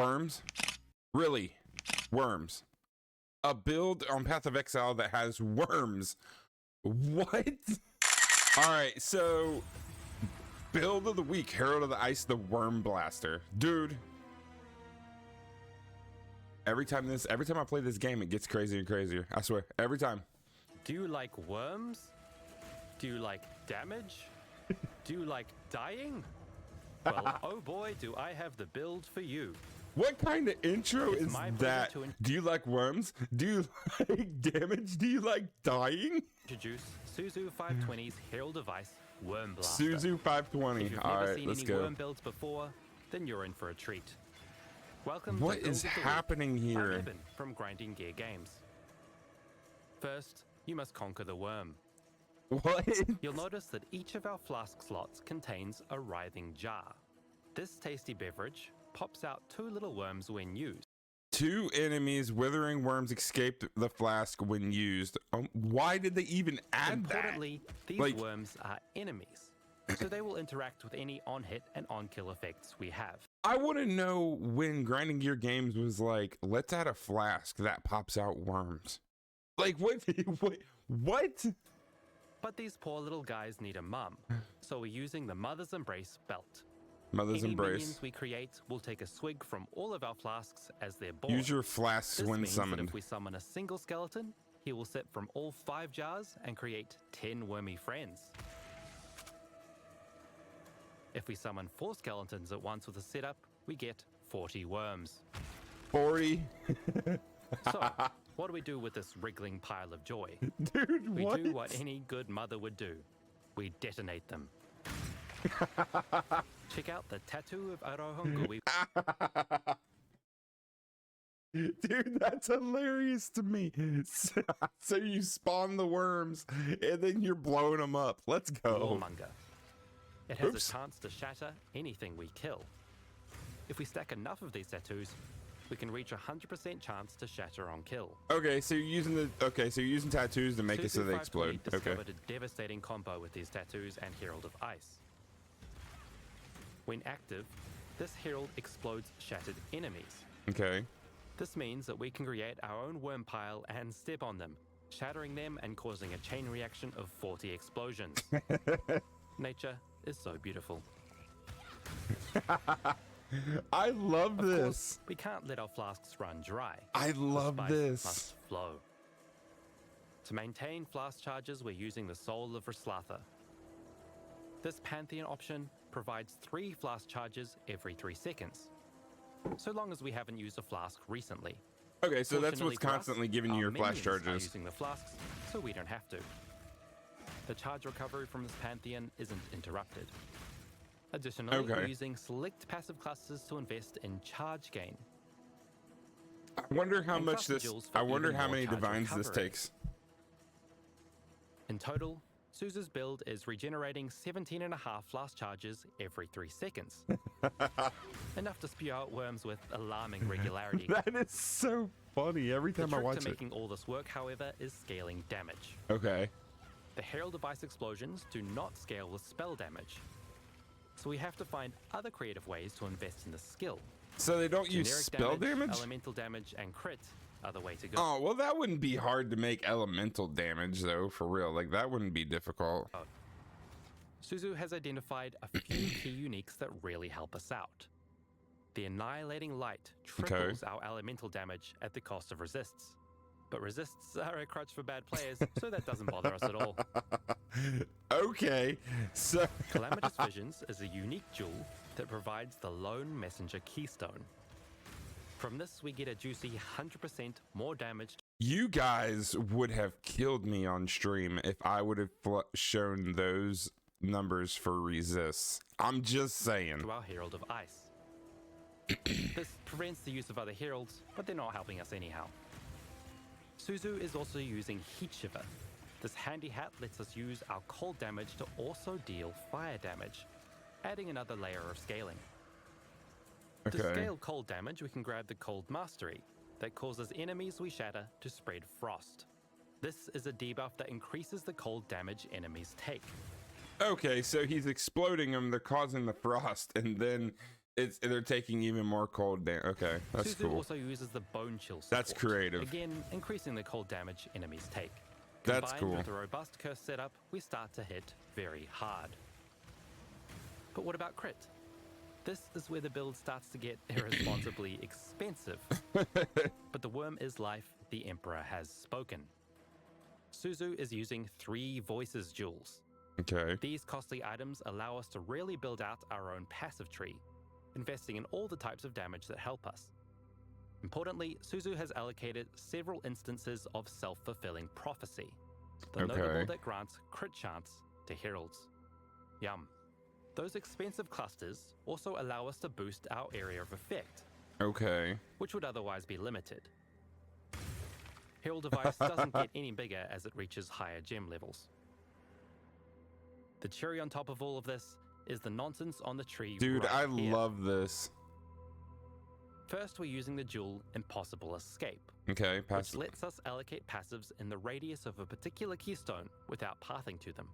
Worms? Really? Worms? A build on Path of Exile that has worms? What? Alright, so build of the week, Herald of the Ice, the Worm Blaster. Dude. Every time I play this game, it gets crazier and crazier. I swear, every time. Do you like worms? Do you like damage? Do you like dying? Well, oh boy, do I have the build for you. What kind of intro is that? Do you like worms? Do you like damage? Do you like dying? Introduce Suzu 520's Herald of Ice Worm Blaster. Suzu 520. If you've All never right, seen let's any go. worm builds before, then you're in for a treat. Welcome What to is Build of the happening Week. here? I'm Evan from Grinding Gear Games. First, you must conquer the worm. What? You'll notice that each of our flask slots contains a writhing jar. This tasty beverage pops out 2 little worms when used. 2 enemies, withering worms, escaped the flask when used. Why did they even add Importantly, that? these worms are enemies, so they will interact with any on-hit and on-kill effects we have. I want to know when Grinding Gear Games was like, let's add a flask that pops out worms. Like, what? What? But these poor little guys need a mum, so we're using the Mother's Embrace belt. Mother's Any Embrace. minions we create will take a swig from all of our flasks as they're born. Use your flasks This when means summoned. that if we summon a single skeleton, he will sip from all 5 jars and create 10 wormy friends. If we summon 4 skeletons at once with a setup, we get 40 worms. 40? So, what do we do with this wriggling pile of joy? Dude, We what? do what any good mother would do. We detonate them. Check out the tattoo of Arohongui. Dude, that's hilarious to me. So you spawn the worms and then you're blowing them up. Let's go. Warmonger. It has Oops. a chance to shatter anything we kill. If we stack enough of these tattoos, we can reach a 100% chance to shatter on kill. Okay, so you're using tattoos to make it so they explode. Okay. Discovered a devastating combo with these tattoos and Herald of Ice. When active, this herald explodes shattered enemies. Okay. This means that we can create our own worm pile and step on them, shattering them and causing a chain reaction of 40 explosions. Nature is so beautiful. I love Of this. course, we can't let our flasks run dry. I The love spice this. must flow. To maintain flask charges, we're using the Soul of Rislatha. This Pantheon option provides 3 flask charges every 3 seconds, so long as we haven't used a flask recently. Okay, so that's Fortunately what's for us, constantly giving you our your flash minions are charges. using the flasks, so we don't have to. The charge recovery from this Pantheon isn't interrupted. Additionally, Okay. we're using select passive clusters to invest in charge gain. I wonder how And much crafted this. jewels for I wonder even how more many charge divines this recovery. takes. In total, Suzu's build is regenerating 17.5 flask charges every 3 seconds. Enough to spew out worms with alarming regularity. That is so funny every The time I trick watch to it. making all this work, however, is scaling damage. Okay. The Herald of Ice explosions do not scale with spell damage, so we have to find other creative ways to invest in the skill. So they don't use Generic spell damage? elemental damage, and crit are the way to go. Oh, well, that wouldn't be hard to make elemental damage, though, for real. Like, that wouldn't be difficult. Suzu has identified a few key uniques that really help us out. The Annihilating Light triples our elemental damage at the cost of resists. But resists are a crutch for bad players, so that doesn't bother us at all. Okay, so... Calamitous Visions is a unique jewel that provides the Lone Messenger Keystone. From this, we get a juicy 100% more damage You guys would have killed me on stream if I would have shown those numbers for resists. I'm just saying. to our Herald of Ice. This prevents the use of other heralds, but they're not helping us anyhow. Suzu is also using Heat Shiver. This handy hat lets us use our cold damage to also deal fire damage, adding another layer of scaling. To Okay. scale cold damage, we can grab the Cold Mastery that causes enemies we shatter to spread frost. This is a debuff that increases the cold damage enemies take. Okay, so he's exploding them, they're causing the frost, and then they're taking even more cold damage. Okay, that's Suzu cool. also uses the Bone Chill support, That's creative. again increasing the cold damage enemies take. That's Combined cool. with a robust curse setup, we start to hit very hard. But what about crit? This is where the build starts to get irresponsibly expensive. But the worm is life, the Emperor has spoken. Suzu is using 3 Voices jewels. Okay. These costly items allow us to really build out our own passive tree, investing in all the types of damage that help us. Importantly, Suzu has allocated several instances of self-fulfilling prophecy, the notable that grants crit chance to heralds. Yum. Those expensive clusters also allow us to boost our area of effect, Okay. which would otherwise be limited. Herald device doesn't get any bigger as it reaches higher gem levels. The cherry on top of all of this is the nonsense on the tree. Dude, right I here. love this. First, we're using the jewel Impossible Escape, Okay, which pass. lets us allocate passives in the radius of a particular keystone without pathing to them.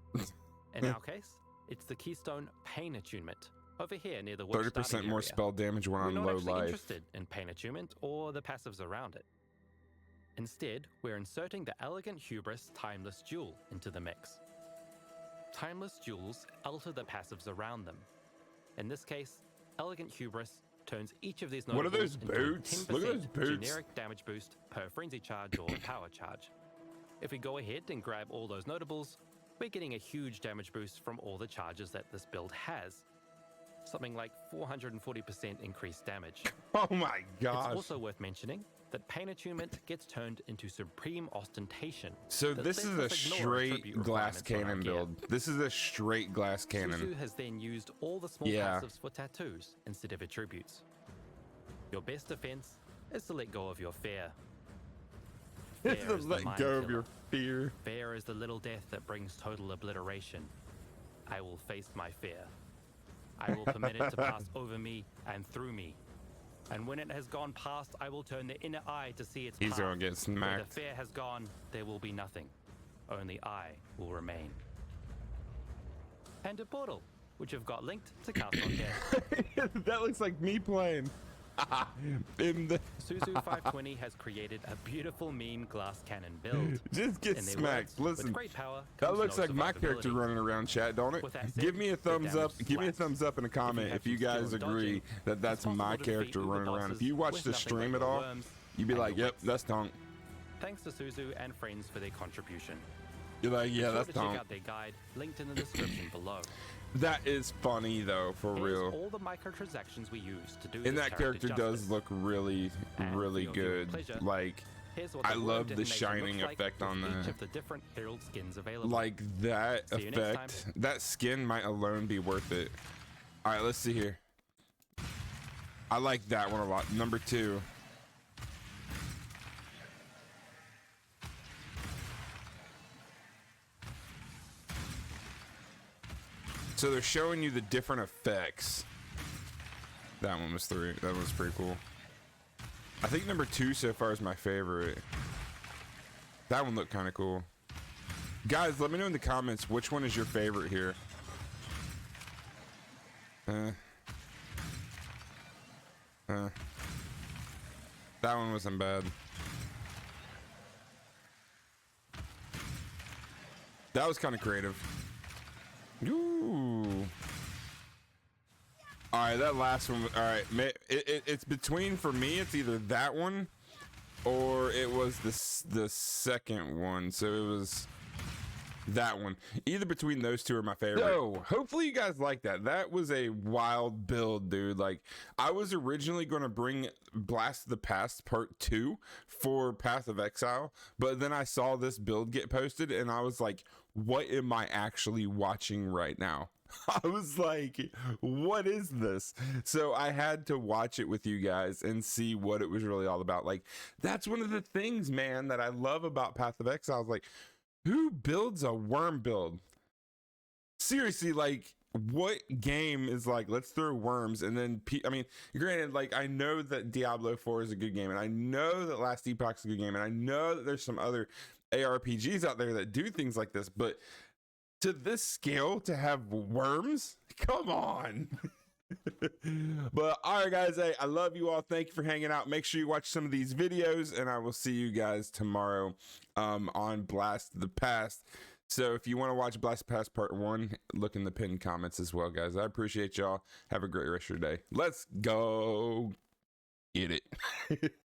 In our case, it's the keystone Pain Attunement, over here near the witch 30% starting more area. spell damage when We're on not low actually life. interested in Pain Attunement or the passives around it. Instead, we're inserting the Elegant Hubris Timeless Jewel into the mix. Timeless jewels alter the passives around them. In this case, Elegant Hubris turns each of these What are notables those into a boots? 10% Look at those boots. generic damage boost per frenzy charge or power charge. If we go ahead and grab all those notables, we're getting a huge damage boost from all the charges that this build has. Something like 440% increased damage. Oh my gosh. It's also worth mentioning that Pain Attunement gets turned into Supreme Ostentation. So that this is lets a us ignore straight attribute glass requirements on our cannon gear. build. This is a straight glass cannon. Suzu has then used all the small Yeah. passives for tattoos instead of attributes. Your best defense is to let go of your fear. Fear It's to is the let mind go of killer. your fear. Fear is the little death that brings total obliteration. I will face my fear. I will permit it to pass over me and through me. And when it has gone past, I will turn the inner eye to see its He's path. gonna get Where smacked. the fear has gone, there will be nothing. Only I will remain. And a portal, which I've got linked to Castle on Death. That looks like me playing. In the Suzu 520 has created a beautiful meme glass cannon build. just get In their smacked. words, Listen, with great power that comes looks no like my character survivability. running around chat, don't it? With that said, Give me a the thumbs up. damage Give me a slaps. thumbs up in a comment have if you some skill guys in agree dodging, that that's it's possible my to defeat character uber running around. If bosses you watch with the nothing stream but at your all, worms you'd be and like, your "Yep, wits. that's Tonk." Thanks to Suzu and friends for their contribution. You're like, "Yeah, Be sure that's to check Tonk." out their guide, linked in the description below. That is funny though, for Here's real. all the microtransactions we use to do And this that character does justice. look really, And for really your viewing good. pleasure, Like, Here's what I the worm love the detonation shining looks like effect with on each the- of the different herald skins available. like that See you next effect. That skin might alone be worth it. All right, let's see here. I like that one a lot. Number 2. So they're showing you the different effects. That one was 3. That was pretty cool. I think number 2 so far is my favorite. That one looked kind of cool. Guys, let me know in the comments which one is your favorite here. That one wasn't bad. That was kind of creative. Ooh. All right, that last one. All right, it's between, for me, it's either that one or it was the second one. So it was that one. Either between those two are my favorite. So hopefully you guys like that. That was a wild build, dude. Like, I was originally going to bring Blast of the Past Part 2 for Path of Exile, but then I saw this build get posted and I was like, what am I actually watching right now? I was like, what is this? So I had to watch it with you guys and see what it was really all about. Like, that's one of the things, man, that I love about Path of Exile. Like, who builds a worm build? Seriously, like, what game is like, let's throw worms and then, I mean, granted, like, I know that Diablo 4 is a good game, and I know that Last Epoch is a good game, and I know that there's some other ARPGs out there that do things like this, but to this scale, to have worms, come on. But all right, guys, hey, I love you all. Thank you for hanging out. Make sure you watch some of these videos, and I will see you guys tomorrow on Blast of the Past. So if you want to watch Blast of the Past Part 1, look in the pinned comments as well, guys. I appreciate y'all. Have a great rest of your day. Let's go get it.